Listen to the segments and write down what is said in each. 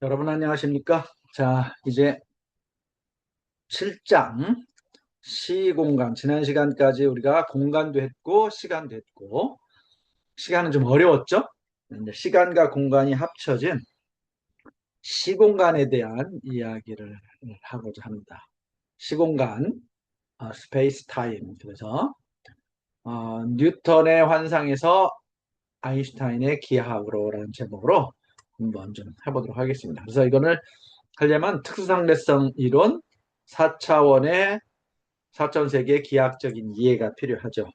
여러분 안녕하십니까? 자, 이제 7장 시공간. 지난 시간까지 우리가 공간도 했고 시간도 했고, 시간은 좀 어려웠죠? 근데 시간과 공간이 합쳐진 시공간에 대한 이야기를 하고자 합니다. 시공간, 스페이스 타임. 그래서 뉴턴의 환상에서 아인슈타인의 기하학으로라는 제목으로 한번 좀 해보도록 하겠습니다. 그래서 이거를 하려면 특수상대성 이론, 4차원의 4차원 세계의 기하학적인 이해가 필요하죠.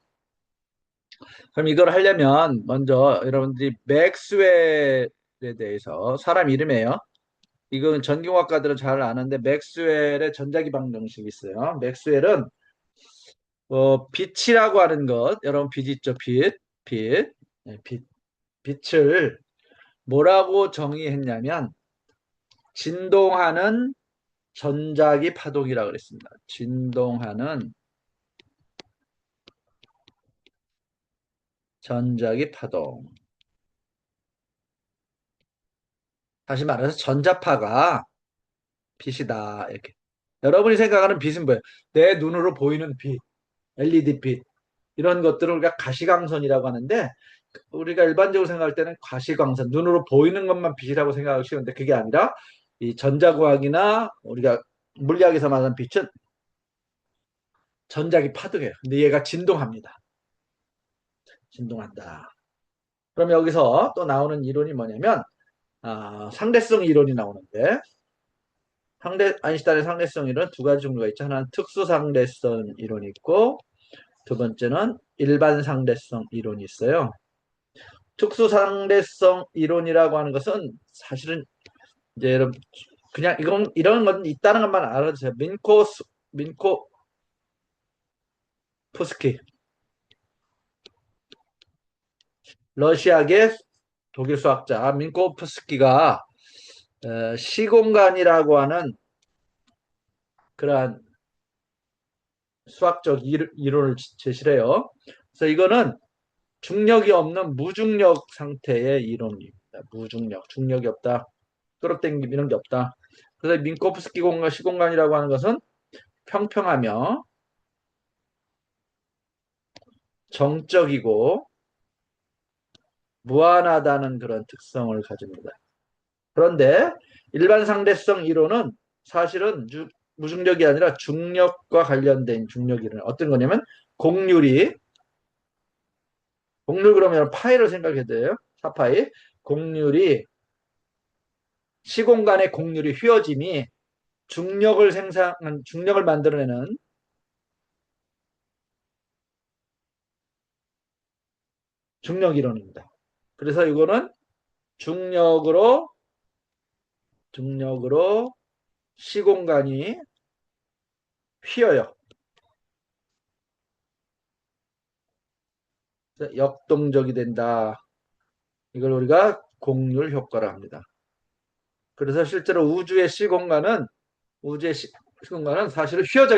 그럼 이걸 하려면 먼저 여러분들이 맥스웰에 대해서, 사람 이름이에요. 이건 전기공학과들은 잘 아는데 맥스웰의 전자기방 정식이 있어요. 맥스웰은 빛이라고 하는 것, 여러분 빛 있죠? 빛, 네, 빛을 뭐라고 정의했냐면 진동하는 전자기 파동이라고 그랬습니다. 진동하는 전자기 파동. 다시 말해서 전자파가 빛이다. 이렇게. 여러분이 생각하는 빛은 뭐예요? 내 눈으로 보이는 빛, LED 빛. 이런 것들을 우리가 가시광선이라고 하는데, 우리가 일반적으로 생각할 때는 가시광선, 눈으로 보이는 것만 빛이라고 생각하기 쉬운데, 그게 아니라 이 전자과학이나 우리가 물리학에서 말하는 빛은 전자기 파동이에요. 근데 얘가 진동합니다. 진동한다. 그럼 여기서 또 나오는 이론이 뭐냐면 상대성 이론이 나오는데, 아인슈타인의 상대성 이론 두 가지 종류가 있죠. 하나는 특수 상대성 이론이 있고, 두 번째는 일반 상대성 이론이 있어요. 특수 상대성 이론이라고 하는 것은 사실은 이제 여러분 그냥 이런 건 있다는 것만 알아주세요. 민코프스키, 러시아계 독일 수학자 민코프스키가 시공간이라고 하는 그러한 수학적 이론을 제시를 해요. 그래서 이거는 중력이 없는 무중력 상태의 이론입니다. 무중력, 중력이 없다. 끌어당김 이런 게 없다. 그래서 민코프스키 공간, 시공간이라고 하는 것은 평평하며 정적이고 무한하다는 그런 특성을 가집니다. 그런데 일반 상대성 이론은 사실은 무중력이 아니라 중력과 관련된 중력 이론. 어떤 거냐면 곡률이, 곡률 그러면 파이를 생각해야 돼요. 4파이. 곡률이, 시공간의 곡률이 휘어짐이 중력을 만들어내는 중력 이론입니다. 그래서 이거는 중력으로 시공간이 휘어요. 역동적이 된다. 이걸 우리가 곡률 효과라 합니다. 그래서 실제로 우주의 시공간은 사실은 휘어져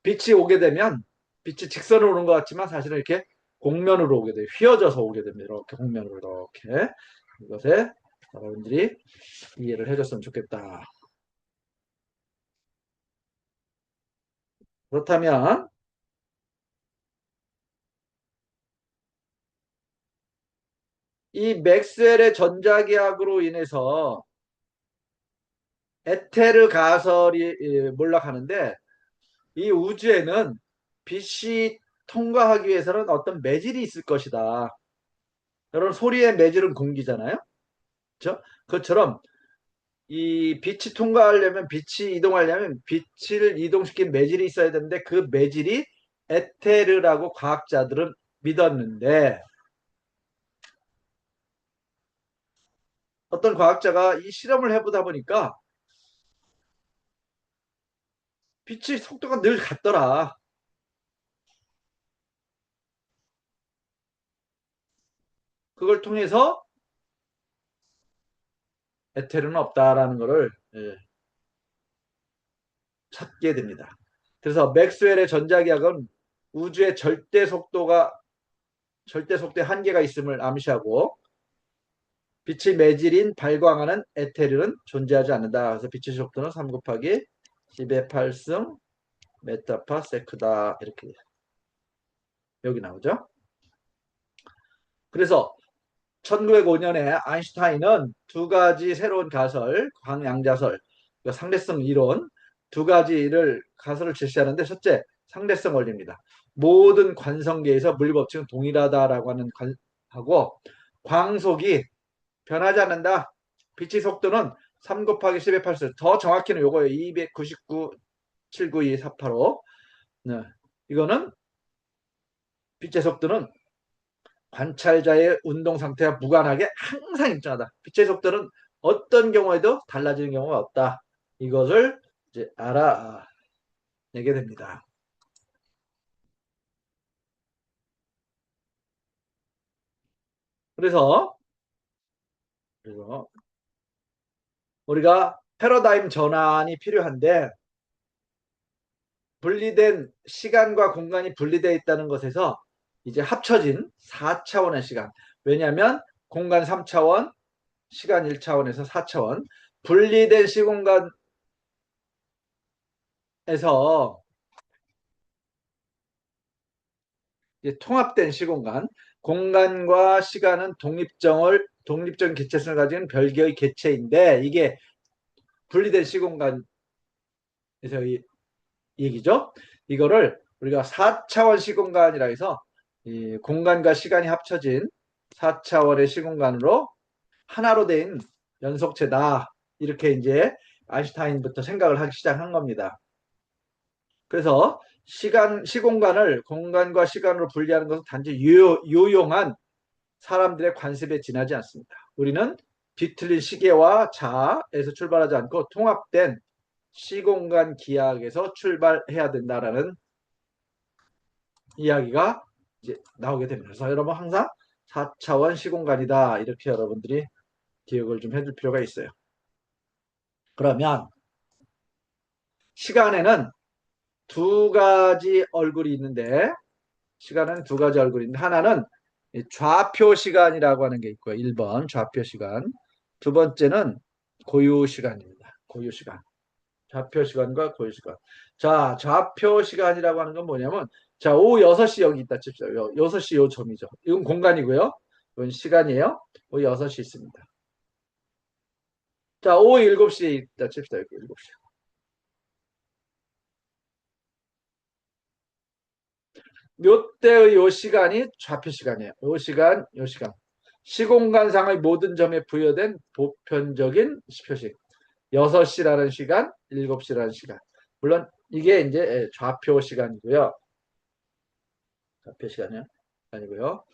빛이 오게 되면 빛이 직선으로 오는 것 같지만 사실은 이렇게 곡면으로 오게 돼요. 휘어져서 오게 됩니다. 이렇게 곡면으로 이렇게. 이것에 여러분들이 이해를 해줬으면 좋겠다. 그렇다면 이 맥스웰의 전자기학으로 인해서 에테르 가설이 몰락하는데, 이 우주에는 빛이 통과하기 위해서는 어떤 매질이 있을 것이다. 여러분, 소리의 매질은 공기잖아요. 그렇죠? 그것처럼 이 빛이 통과하려면, 빛이 이동하려면 빛을 이동시킨 매질이 있어야 되는데, 그 매질이 에테르라고 과학자들은 믿었는데, 어떤 과학자가 이 실험을 해보다 보니까 빛의 속도가 늘 같더라. 그걸 통해서 에테르는 없다라는 것을 찾게 됩니다. 그래서 맥스웰의 전자기학은 우주의 절대 속도의 한계가 있음을 암시하고, 빛의 매질인 발광하는 에테르는 존재하지 않는다. 그래서 빛의 속도는 3 곱하기 10의 8승 메타파세크다. 이렇게 여기 나오죠. 그래서 1905년에 아인슈타인은 두 가지 새로운 가설, 광양자설, 그러니까 상대성 이론 두 가지를 가설을 제시하는데 첫째, 상대성 원리입니다. 모든 관성계에서 물리법칙은 동일하다라고 하는 하고 광속이 변하지 않는다. 빛의 속도는 3 곱하기 10의 8승. 더 정확히는 요거예요. 299, 792, 485. 네. 이거는 빛의 속도는 관찰자의 운동 상태와 무관하게 항상 일정하다. 빛의 속도는 어떤 경우에도 달라지는 경우가 없다. 이것을 이제 알아내게 됩니다. 그래서 우리가 패러다임 전환이 필요한데 분리된 시간과 공간이 분리되어 있다는 것에서 이제 합쳐진 4차원의 시간. 왜냐하면 공간 3차원, 시간 1차원에서 4차원, 분리된 시공간에서 이제 통합된 시공간, 공간과 시간은 독립적인 개체성을 가진 별개의 개체인데 이게 분리된 시공간에서 이 얘기죠. 이거를 우리가 4차원 시공간이라 해서 이 공간과 시간이 합쳐진 4차원의 시공간으로 하나로 된 연속체다. 이렇게 이제 아인슈타인부터 생각을 하기 시작한 겁니다. 그래서 시공간을 공간과 시간으로 분리하는 것은 단지 유용한 사람들의 관습에 지나지 않습니다. 우리는 뒤틀린 시계와 자에서 출발하지 않고 통합된 시공간 기하학에서 출발해야 된다라는 이야기가 이제 나오게 됩니다. 그래서 여러분 항상 4차원 시공간이다. 이렇게 여러분들이 기억을 좀 해줄 필요가 있어요. 그러면 시간에는 두 가지 얼굴이 있는데 시간은 두 가지 얼굴이 있는데 하나는 좌표 시간이라고 하는 게 있고요. 1번 좌표 시간. 두 번째는 고유 시간입니다. 고유 시간. 좌표 시간과 고유 시간. 자, 좌표 시간이라고 하는 건 뭐냐면 자, 오후 6시 여기 있다 칩시다. 6시 요 점이죠. 이건 공간이고요. 이건 시간이에요. 오후 6시 있습니다. 자, 오후 7시에 있다 칩시다. 여기 7시. 요 때의 요 시간이 좌표 시간이에요. 요 시간, 요 시간. 시공간상의 모든 점에 부여된 보편적인 표식. 6시라는 시간, 7시라는 시간. 물론 이게 이제 좌표 시간이고요. 좌표 시간이요. 아니고요.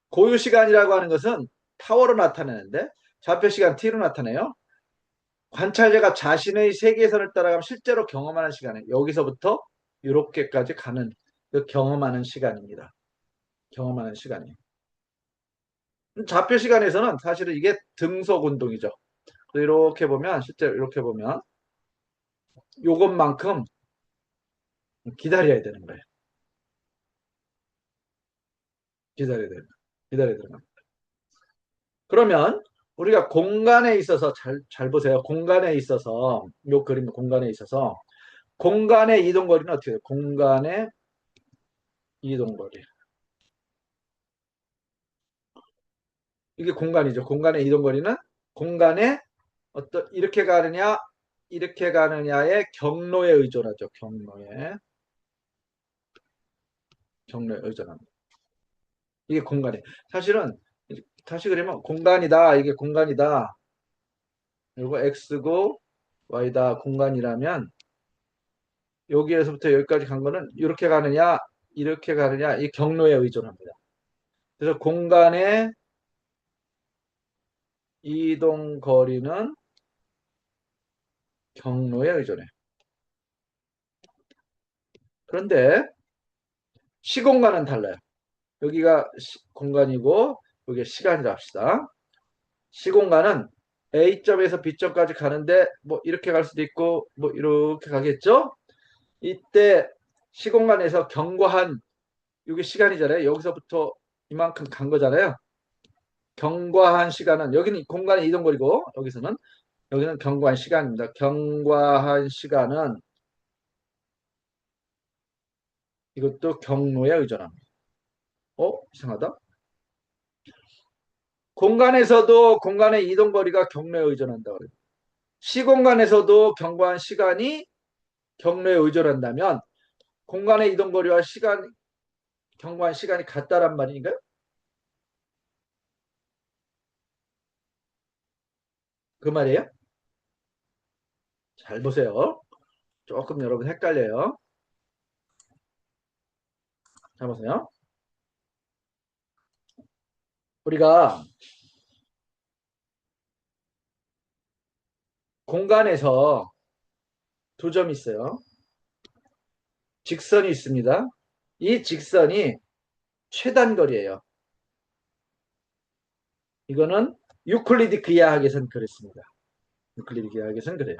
고유 시간이라고 하는 것은 타워로 나타내는데 좌표 시간 t로 나타내요. 관찰자가 자신의 세계선을 따라가면 실제로 경험하는 시간에 여기서부터 이렇게까지 가는 그 경험하는 시간입니다. 경험하는 시간이에요. 좌표 시간에서는 사실은 이게 등속 운동이죠. 이렇게 보면 실제로 이렇게 보면 요것만큼 기다려야 되는 거예요. 기다려야 돼요. 기다려야 되는 겁니다. 그러면 우리가 공간에 있어서 잘 보세요. 공간에 있어서 요 그림 공간에 있어서 공간의 이동거리는 어떻게 돼요? 공간의 이동거리. 이게 공간이죠. 공간의 이동거리는 공간에 이렇게 가느냐 이렇게 가느냐의 경로에 의존하죠. 경로에 의존합니다. 이게 공간이에요. 사실은 다시 그리면 공간이다. 이게 공간이다. 그리고 x고 y다 공간이라면 여기에서부터 여기까지 간 거는 이렇게 가느냐 이렇게 가느냐 이 경로에 의존합니다. 그래서 공간의 이동 거리는 경로에 의존해. 그런데 시공간은 달라요. 여기가 공간이고 여기 시간이라 합시다. 시공간은 A점에서 B점까지 가는데 뭐 이렇게 갈 수도 있고 뭐 이렇게 가겠죠? 이때 시공간에서 경과한 이게 시간이잖아요. 여기서부터 이만큼 간 거잖아요. 경과한 시간은 여기는 공간의 이동거리고 여기는 경과한 시간입니다. 경과한 시간은 이것도 경로에 의존합니다. 이상하다. 공간에서도 공간의 이동거리가 경로에 의존한다 그래요. 시공간에서도 경과한 시간이 경로에 의존한다면 공간의 이동거리와 경과한 시간이 같다란 말인가요? 그 말이에요? 잘 보세요. 조금 여러분 헷갈려요. 잘 보세요. 우리가 공간에서 두 점이 있어요. 직선이 있습니다. 이 직선이 최단거리예요. 이거는 유클리드 기하학에서는 그랬습니다. 유클리드 기하학에서는 그래요.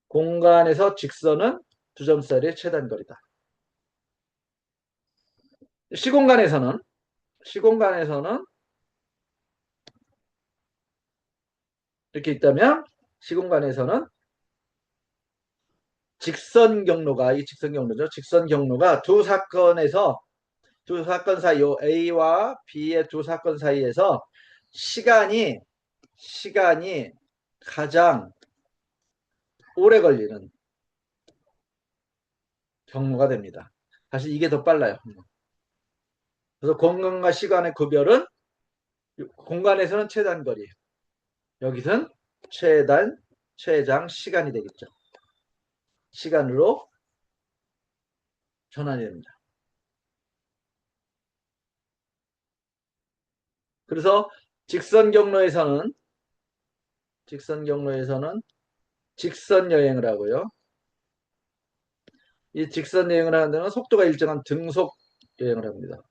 공간에서 직선은 두 점짜리의 최단거리다. 시공간에서는 시공간에서는 이렇게 있다면 시공간에서는 직선 경로가 이 직선 경로죠. 직선 경로가 두 사건 사이 요 A와 B의 두 사건 사이에서 시간이 가장 오래 걸리는 경로가 됩니다. 사실 이게 더 빨라요. 그래서 공간과 시간의 구별은 공간에서는 최단거리, 여기서는 최장 시간이 되겠죠. 시간으로 전환이 됩니다. 그래서 직선 경로에서는 직선 여행을 하고요. 이 직선 여행을 하는 데는 속도가 일정한 등속 여행을 합니다.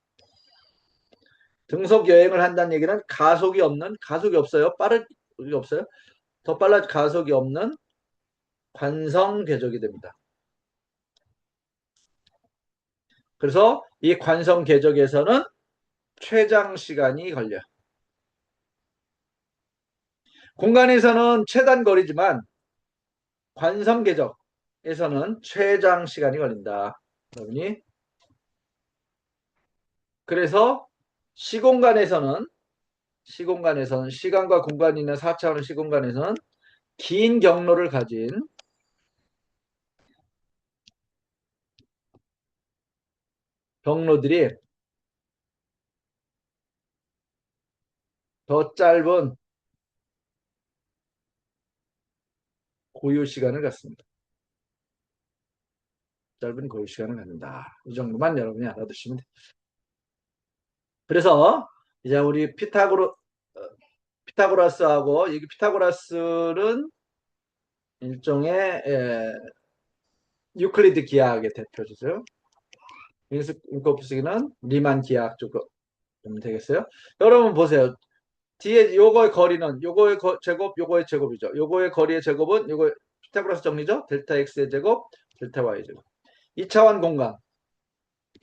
등속 여행을 한다는 얘기는 가속이 없어요. 빠르게 없어요. 더 빨라 가속이 없는 관성 궤적이 됩니다. 그래서 이 관성 궤적에서는 최장 시간이 걸려요. 공간에서는 최단 거리지만 관성 궤적에서는 최장 시간이 걸린다. 여러분이 그래서 시공간에서는 시간과 공간이 있는 4차원 시공간에서는 긴 경로를 가진 경로들이 더 짧은 고유 시간을 갖습니다. 짧은 고유 시간을 갖는다. 이 정도만 여러분이 알아두시면 돼요. 그래서 이제 우리 피타고라스하고 여기 피타고라스는 일종의 유클리드 기하학의 대표죠. 윙코프스기는 리만 기하학 쪽으로 보면 되겠어요. 여러분 보세요. 뒤에 요거의 거리는 요거의 제곱, 요거의 제곱이죠. 요거의 거리의 제곱은 요거 피타고라스 정리죠. 델타 x의 제곱, 델타 y의 제곱. 2차원 공간,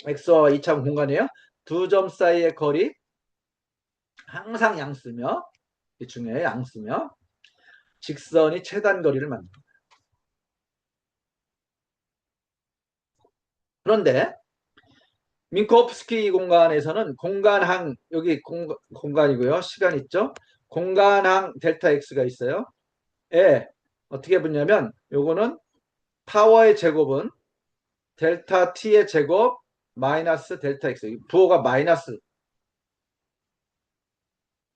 x와 2차원 공간이에요. 두 점 사이의 거리 항상 양쓰며 이 중에 양쓰며 직선이 최단 거리를 만듭니다. 그런데 민코프스키 공간에서는 공간항 여기 공간이고요. 시간 있죠. 공간항 델타 x가 있어요. 어떻게 보냐면 요거는 파워의 제곱은 델타 t의 제곱 마이너스 델타 x. 부호가 마이너스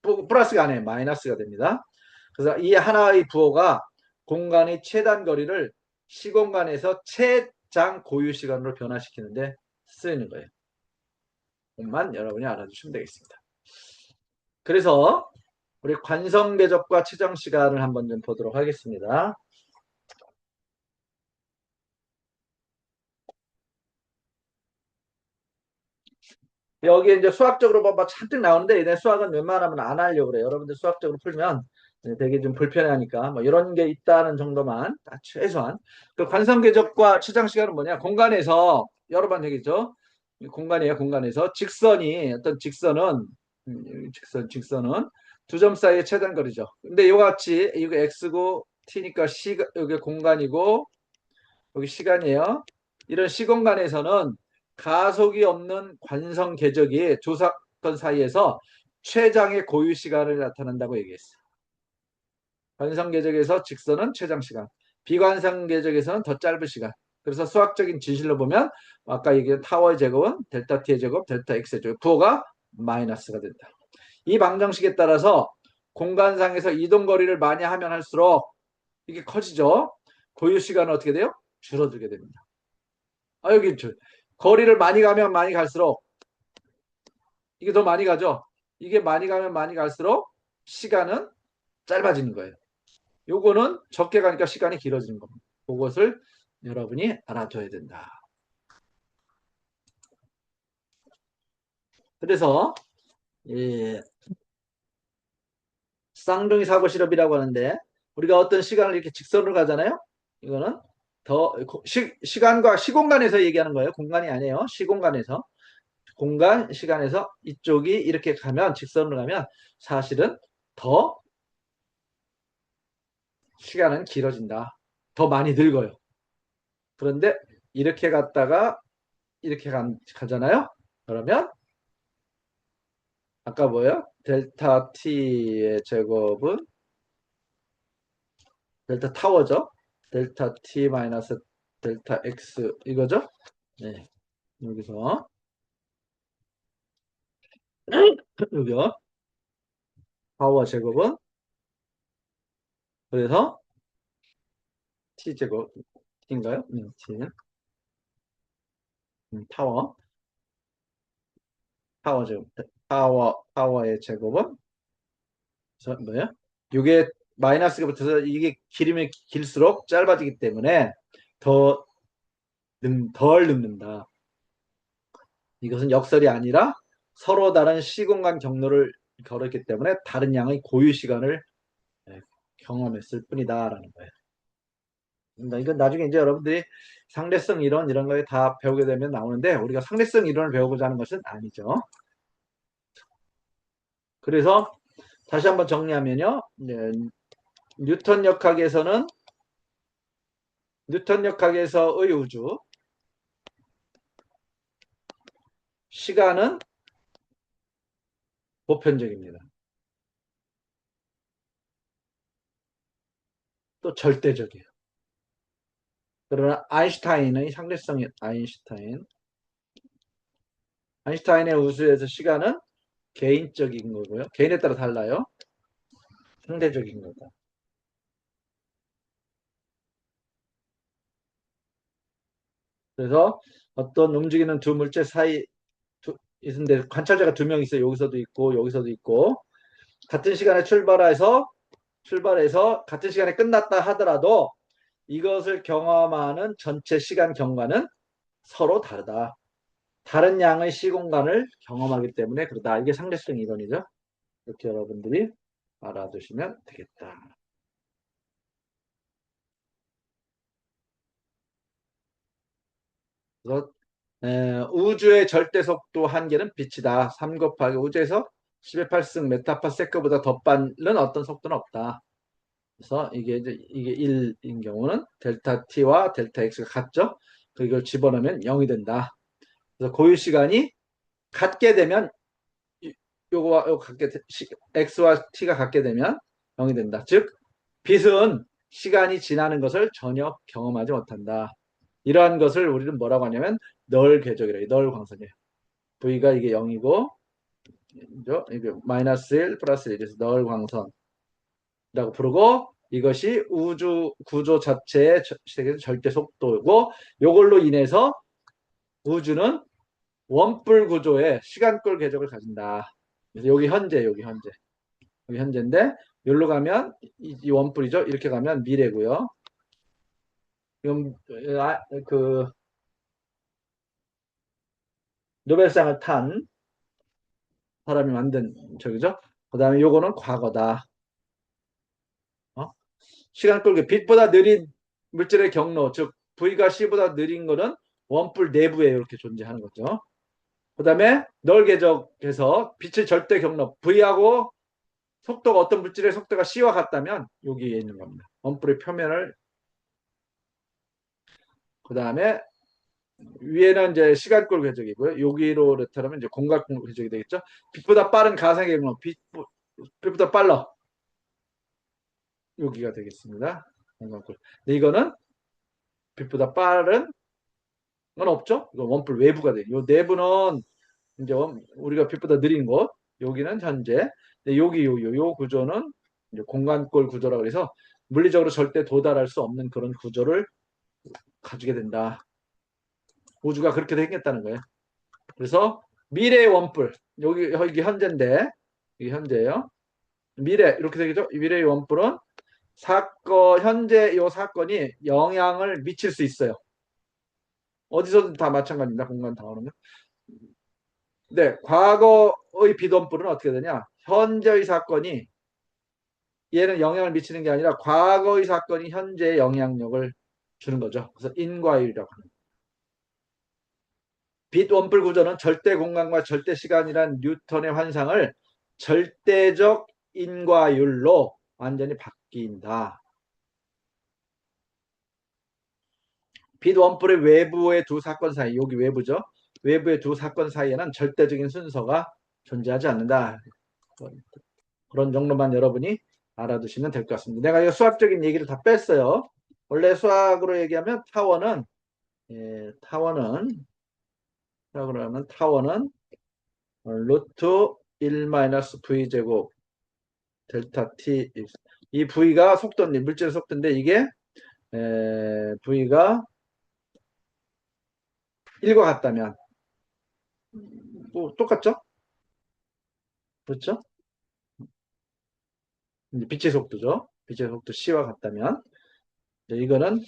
플러스가 아니에요. 마이너스가 됩니다. 그래서 이 하나의 부호가 공간의 최단 거리를 시공간에서 최장 고유 시간으로 변화시키는데 쓰이는 거예요. 그것만 여러분이 알아주시면 되겠습니다. 그래서 우리 관성 궤적과 최장 시간을 한번 좀 보도록 하겠습니다. 여기 이제 수학적으로 뭐 잔뜩 나오는데 얘네 수학은 웬만하면 안 하려고 그래요. 여러분들 수학적으로 풀면 되게 좀 불편하니까 뭐 이런 게 있다는 정도만 최소한 그 관성 궤적과 최장 시간은 뭐냐? 공간에서 여러 번 얘기죠. 공간이에요. 공간에서 어떤 직선은 직선은 두 점 사이의 최단 거리죠. 근데 이와 같이 이거 x고 t니까 여기 공간이고 여기 시간이에요. 이런 시공간에서는 가속이 없는 관성 궤적이 두 사건 사이에서 최장의 고유 시간을 나타낸다고 얘기했어요. 관성 궤적에서 직선은 최장 시간, 비관성 궤적에서는 더 짧은 시간. 그래서 수학적인 진실로 보면 아까 얘기한 타워의 제곱은 델타 t의 제곱, 델타 x의 제곱, 부호가 마이너스가 된다. 이 방정식에 따라서 공간상에서 이동 거리를 많이 하면 할수록 이게 커지죠. 고유 시간은 어떻게 돼요? 줄어들게 됩니다. 여기 거리를 많이 가면 많이 갈수록 이게 더 많이 가죠. 이게 많이 가면 많이 갈수록 시간은 짧아지는 거예요. 요거는 적게 가니까 시간이 길어지는 겁니다. 그것을 여러분이 알아둬야 된다. 그래서 예, 쌍둥이 사고 실험이라고 하는데 우리가 어떤 시간을 이렇게 직선으로 가잖아요. 이거는 더 시간과 시공간에서 얘기하는 거예요. 공간이 아니에요. 시공간에서. 공간, 시간에서 이쪽이 이렇게 가면 직선으로 가면 사실은 더 시간은 길어진다. 더 많이 늙어요. 그런데 이렇게 갔다가 이렇게 가잖아요. 그러면 아까 뭐예요? 델타 t의 제곱은 델타 타워죠. 델타 t 마이너스 델타 x 이거죠. 네. 여기서 여기요. 타워 제곱은 그래서 t 제곱인가요? t 타워 타워 제곱 타워의 제곱은 뭐예요? 이게 마이너스가 붙어서 이게 길이면 길수록 짧아지기 때문에 더 덜 늙는다. 이것은 역설이 아니라 서로 다른 시공간 경로를 걸었기 때문에 다른 양의 고유 시간을 경험했을 뿐이다라는 거예요. 그러니까 이건 나중에 이제 여러분들이 상대성 이론 이런 거에 다 배우게 되면 나오는데 우리가 상대성 이론을 배우고자 하는 것은 아니죠. 그래서 다시 한번 정리하면요. 뉴턴 역학에서는 뉴턴 역학에서의 우주 시간은 보편적입니다. 또 절대적이에요. 그러나 아인슈타인의 상대성이 아인슈타인의 우주에서 시간은 개인적인 거고요. 개인에 따라 달라요. 상대적인 거다. 그래서 어떤 움직이는 두 물체 사이 있는데 관찰자가 두 명 있어요. 여기서도 있고 여기서도 있고 같은 시간에 출발해서 같은 시간에 끝났다 하더라도 이것을 경험하는 전체 시간 경과는 서로 다르다. 다른 양의 시공간을 경험하기 때문에 그러다. 이게 상대성 이론이죠. 이렇게 여러분들이 알아두시면 되겠다. 그래서 우주의 절대 속도 한계는 빛이다. 3 곱하기 우주에서 10의 8승 메타파세크보다 더 빠른 어떤 속도는 없다. 그래서 이게 1인 경우는 델타 t와 델타 x가 같죠. 이걸 집어넣으면 0이 된다. 그래서 고유 시간이 같게 되면 요거와 요거 x와 t가 같게 되면 0이 된다. 즉 빛은 시간이 지나는 것을 전혀 경험하지 못한다. 이러한 것을 우리는 뭐라고 하냐면 널 궤적이라 해요. 널 광선이에요. V가 이게 0이고 이게 마이너스 1 플러스 1에서 널 광선이라고 부르고 이것이 우주 구조 자체의 세계에서 절대 속도고 이걸로 인해서 우주는 원뿔 구조의 시간꿀 궤적을 가진다. 그래서 여기 현재인데 여기로 가면 이 원뿔이죠. 이렇게 가면 미래고요. 지금 그 노벨상을 탄 사람이 만든 저기죠. 그다음에 요거는 과거다. 어? 시간 끌기 빛보다 느린 물질의 경로 즉 V가 C보다 느린 거는 원뿔 내부에 이렇게 존재하는 거죠. 그 다음에 널개적해서 빛의 절대 경로 V하고 속도가 어떤 물질의 속도가 C와 같다면 여기에 있는 겁니다. 원뿔의 표면을 그 다음에 위에는 이제 시간꼴 궤적이고요. 여기로 나타나면 이제 공간꼴 궤적이 되겠죠. 빛보다 빠른 가상의 경로 빛보다 빨라 여기가 되겠습니다. 공간꼴. 근데 이거는 빛보다 빠른 건 없죠. 이거 원뿔 외부가 돼요. 요 내부는 이제 우리가 빛보다 느린 곳. 여기는 현재. 근데 여기 요 구조는 이제 공간꼴 구조라 그래서 물리적으로 절대 도달할 수 없는 그런 구조를 가지게 된다. 우주가 그렇게 생겼다는 거예요. 그래서 미래의 원뿔 여기 현재인데 이게 현재예요. 미래 이렇게 되겠죠. 미래의 원뿔은 현재 이 사건이 영향을 미칠 수 있어요. 어디서든 다 마찬가지입니다. 공간 다오는 거. 네, 과거의 비원뿔은 어떻게 되냐? 현재의 사건이 얘는 영향을 미치는 게 아니라 과거의 사건이 현재의 영향력을 주는 거죠. 그래서 인과율이라고 합니다. 빛 원뿔 구조는 절대 공간과 절대 시간이란 뉴턴의 환상을 절대적 인과율로 완전히 바뀐다. 빛 원뿔의 외부의 두 사건 사이, 여기 외부죠. 외부의 두 사건 사이에는 절대적인 순서가 존재하지 않는다. 그런 정도만 여러분이 알아두시면 될 것 같습니다. 내가 이 수학적인 얘기를 다 뺐어요. 원래 수학으로 얘기하면 타원은 예, 타원은 루트 1 v 제곱 델타 t 이 v가 속도인데 물질의 속도인데 이게 v가 1과 같다면 뭐 똑같죠? 그렇죠? 이제 빛의 속도죠. 빛의 속도 c와 같다면 이거는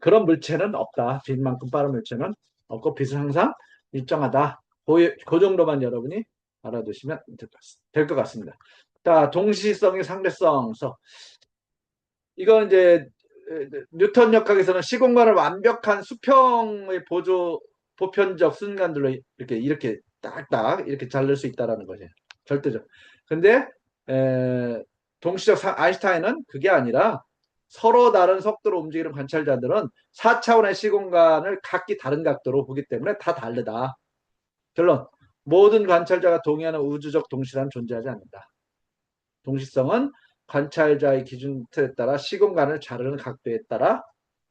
그런 물체는 없다. 빛만큼 빠른 물체는 없고 빛은 항상 일정하다. 그 정도만 여러분이 알아두시면 될 것 같습니다. 자, 동시성의 상대성서 이건 이제 뉴턴 역학에서는 시공간을 완벽한 수평의 보편적 순간들로 이렇게 딱딱 이렇게 자를 수 있다라는 거죠. 절대적. 근데 동시적 아인슈타인은 그게 아니라 서로 다른 속도로 움직이는 관찰자들은 4차원의 시공간을 각기 다른 각도로 보기 때문에 다 다르다. 결론. 모든 관찰자가 동의하는 우주적 동시란 존재하지 않는다. 동시성은 관찰자의 기준 틀에 따라 시공간을 자르는 각도에 따라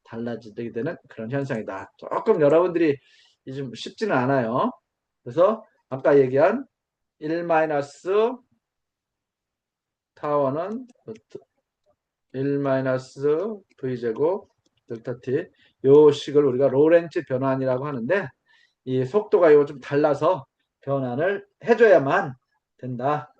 달라지게 되는 그런 현상이다. 조금 여러분들이 좀 쉽지는 않아요. 그래서 아까 얘기한 1 타워는 1 v제곱 델타 t 요 식을 우리가 로렌츠 변환이라고 하는데 이 속도가 이거 좀 달라서 변환을 해줘야만 된다.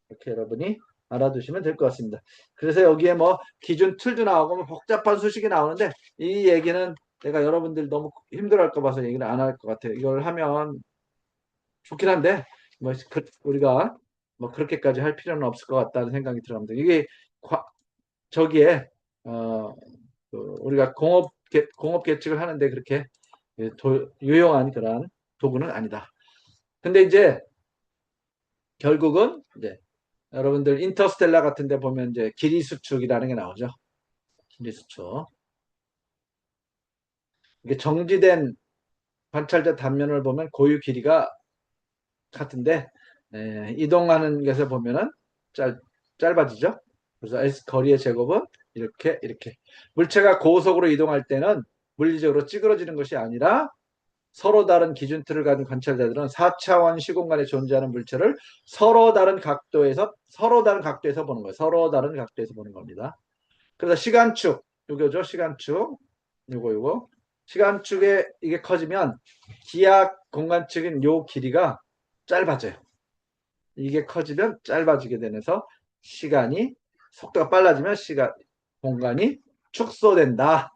이렇게 여러분이 알아두시면 될 것 같습니다. 그래서 여기에 뭐 기준 틀도 나오고 뭐 복잡한 수식이 나오는데 이 얘기는 내가 여러분들 너무 힘들어할까 봐서 얘기를 안 할 것 같아요. 이걸 하면 좋긴 한데 뭐 우리가 뭐 그렇게까지 할 필요는 없을 것 같다는 생각이 들어갑니다. 이게 저기에 우리가 공업 계측을 하는데 그렇게 유용한 그런 도구는 아니다. 근데 이제 결국은 이제 여러분들 인터스텔라 같은 데 보면 이제 길이 수축이라는 게 나오죠. 길이 수축. 이게 정지된 관찰자 단면을 보면 고유 길이가 같은데 이동하는 것에 보면은 짧아지죠. 그래서 S 거리의 제곱은 이렇게 물체가 고속으로 이동할 때는 물리적으로 찌그러지는 것이 아니라 서로 다른 기준틀을 가진 관찰자들은 4차원 시공간에 존재하는 물체를 서로 다른 각도에서 보는 거예요. 서로 다른 각도에서 보는 겁니다. 그래서 시간축, 요거죠. 시간축. 요거. 시간축에 이게 커지면 기하 공간축인 요 길이가 짧아져요. 이게 커지면 짧아지게 되면서 속도가 빨라지면 공간이 축소된다.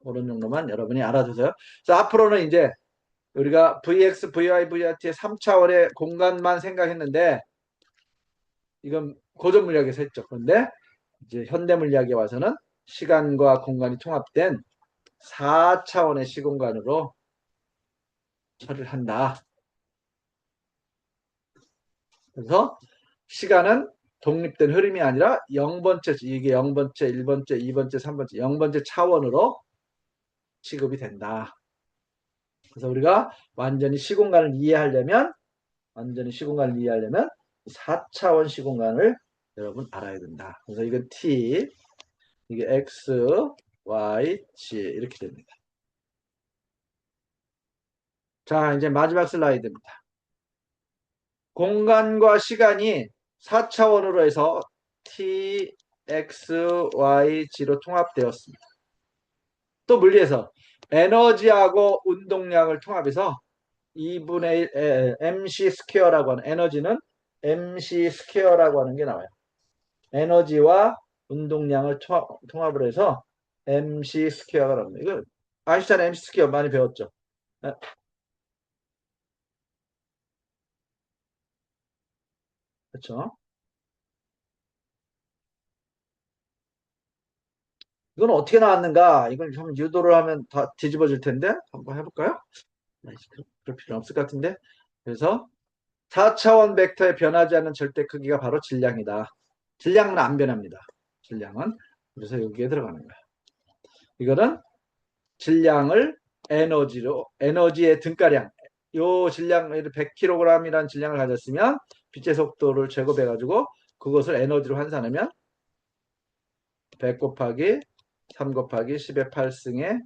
그런 정도만 여러분이 알아두세요. 그래서 앞으로는 이제 우리가 VX, VY, VRT의 3차원의 공간만 생각했는데 이건 고전 물리학에서 했죠. 그런데 이제 현대 물리학에 와서는 시간과 공간이 통합된 4차원의 시공간으로 처리를 한다. 그래서 시간은 독립된 흐름이 아니라 0번째, 이게 0번째, 1번째, 2번째, 3번째, 0번째 차원으로 취급이 된다. 그래서 우리가 완전히 시공간을 이해하려면 4차원 시공간을 여러분 알아야 된다. 그래서 이건 t, 이게 x, y, z 이렇게 됩니다. 자, 이제 마지막 슬라이드입니다. 공간과 시간이 4차원으로 해서 t, x, y, z로 통합되었습니다. 또 물리에서 에너지하고 운동량을 통합해서 2분의 1 mc 스퀘어라고 하는 에너지는 mc 스퀘어라고 하는 게 나와요. 에너지와 운동량을 통합을 해서 mc 스퀘어가 나옵니다. 이거 아인슈타인 mc 스퀘어 많이 배웠죠? 네, 그렇죠? 이건 어떻게 나왔는가? 이걸 좀 유도를 하면 다 뒤집어질 텐데 한번 해볼까요? 그럴 필요 없을 것 같은데. 그래서 4차원 벡터에 변하지 않는 절대 크기가 바로 질량이다. 질량은 안 변합니다. 질량은. 그래서 여기에 들어가는 거야. 이거는 질량을 에너지의 등가량, 요 질량 100kg이라는 질량을 가졌으면 빛의 속도를 제곱해가지고 그것을 에너지로 환산하면 100 곱하기 3 곱하기 10의 8승의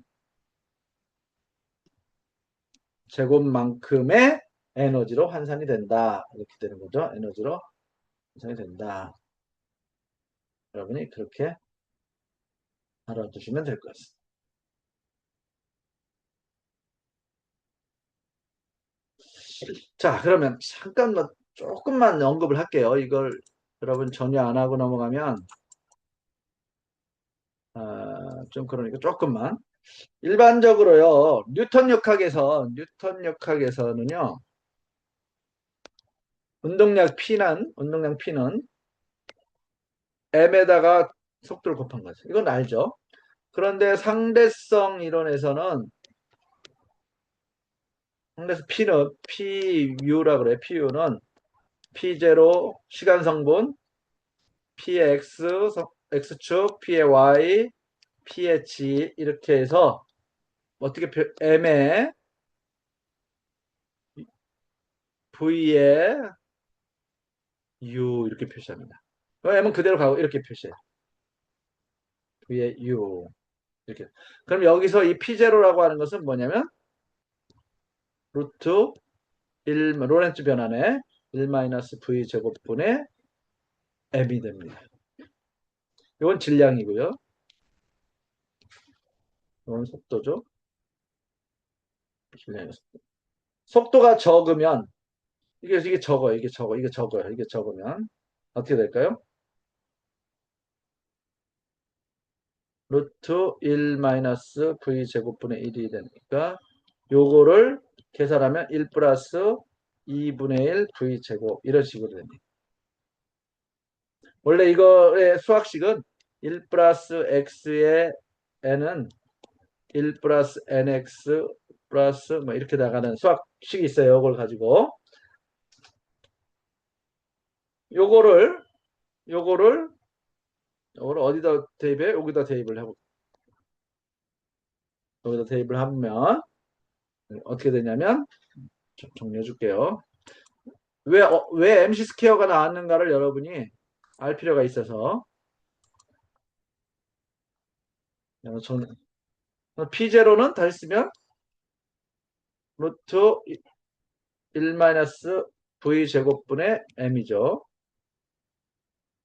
제곱만큼의 에너지로 환산이 된다. 이렇게 되는 거죠. 에너지로 환산이 된다. 여러분이 그렇게 알아두시면 될 것 같습니다. 자, 그러면 잠깐만 조금만 언급을 할게요. 이걸 여러분 전혀 안 하고 넘어가면 좀 그러니까 조금만. 일반적으로요. 뉴턴 역학에서는요. 운동량 P는 m에다가 속도를 곱한 거죠. 이건 알죠? 그런데 상대성 이론에서는 P는 PU라 그래요. PU는 P0 시간 성분, P의 X, X축, P의 Y, P의 G 이렇게 해서 어떻게 M의 V의 U 이렇게 표시합니다. M은 그대로 가고 이렇게 표시해요. V의 U 이렇게. 그럼 여기서 이 P0라고 하는 것은 뭐냐면 루트 1 로렌츠 변환의 1-V 제곱분의 M이 됩니다. 이건 질량이고요. 이건 속도죠. 질량의 속도. 속도가 적으면 이게 적어요. 이게 적어요. 이게 적으면 어떻게 될까요? 루트 1-V 제곱분의 1이 되니까 요거를 계산하면 1 플러스 2분의 1 V 제곱 이런 식으로 됩니다. 원래 이거의 수학식은 1 플러스 x의 n은 1 플러스 nx 플러스 뭐 이렇게 나가는 수학식이 있어요. 이걸 가지고 요거를 요거를 요거를 어디다 대입해? 여기다 대입을 하고 여기다 대입을 하면 어떻게 되냐면 좀 정리해 줄게요. 왜 MC 스퀘어가 나왔는가를 여러분이 알 필요가 있어서 P0는 다시 쓰면 루트 1 V 제곱분의 M이죠.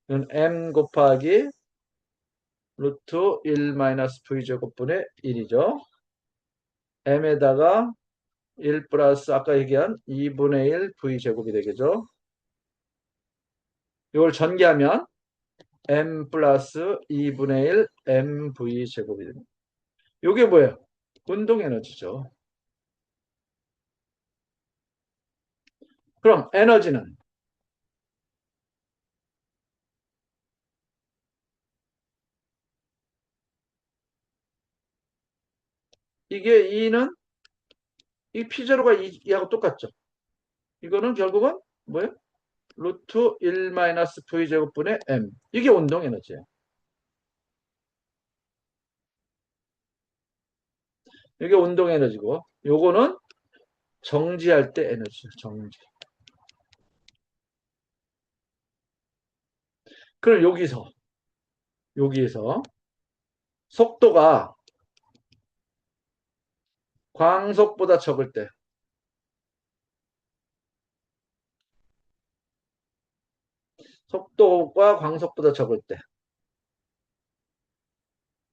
이건 M 곱하기 루트 1 V 제곱분의 1이죠. M에다가 1 플러스 아까 얘기한 2분의 1 V 제곱이 되겠죠. 이걸 전개하면 M 플러스 2분의 1 MV 제곱이 됩니다. 이게 뭐예요? 운동 에너지죠. 그럼 에너지는 이게 E는 이 P0가 이하고 똑같죠. 이거는 결국은 뭐예요? 루트 1 마이너스 V제곱분의 M. 이게 운동 에너지예요. 이게 운동 에너지고, 요거는 정지할 때 에너지죠. 정지. 그럼 여기에서 속도가 광속보다 적을 때, 속도가 광속보다 적을 때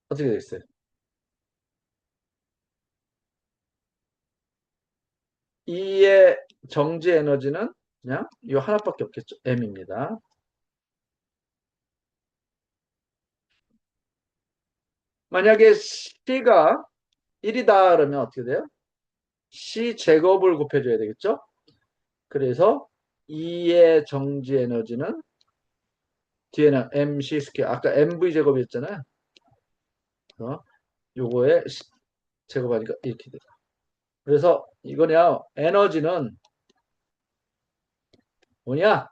어떻게 되겠어요? E의 정지 에너지는 그냥 이 하나밖에 없겠죠. M입니다. 만약에 C가 1이다 그러면 어떻게 돼요? C 제곱을 곱해줘야 되겠죠? 그래서 E의 정지 에너지는 뒤에는 MC 스퀘어, 아까 MV 제곱이었잖아요. 요거에 제곱하니까 이렇게 돼요. 그래서 이거냐, 에너지는 뭐냐?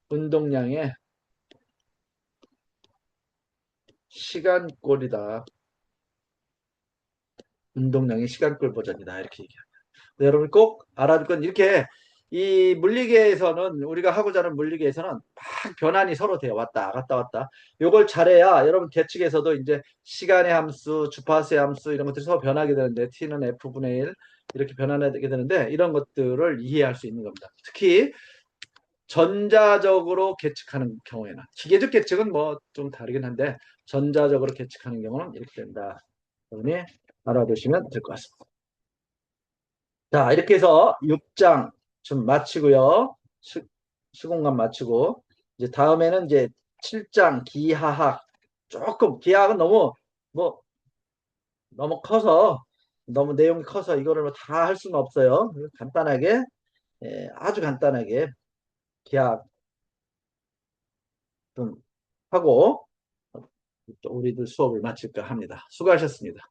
운동량의 시간꼴이다. 운동량의 시간꼴 버전이다. 이렇게 얘기합니다. 여러분 꼭 알아둘 건 이렇게 이 물리계에서는 우리가 하고자 하는 물리계에서는 막 변환이 서로 돼요. 왔다 갔다 왔다. 요걸 잘해야 여러분 계측에서도 이제 시간의 함수, 주파수의 함수 이런 것들이 서로 변하게 되는데 t는 f분의 1 이렇게 변하게 되는데 이런 것들을 이해할 수 있는 겁니다. 특히 전자적으로 계측하는 경우에는 기계적 계측은 뭐 좀 다르긴 한데 전자적으로 계측하는 경우는 이렇게 된다. 여러분이 알아두시면 될 것 같습니다. 자, 이렇게 해서 6장 좀 마치고요. 시공간 마치고 이제 다음에는 이제 7장 기하학 조금 기하학은 너무 뭐 너무 커서 너무 내용이 커서 이거를 뭐 다 할 수는 없어요. 간단하게 아주 간단하게 기하학 좀 하고 우리들 수업을 마칠까 합니다. 수고하셨습니다.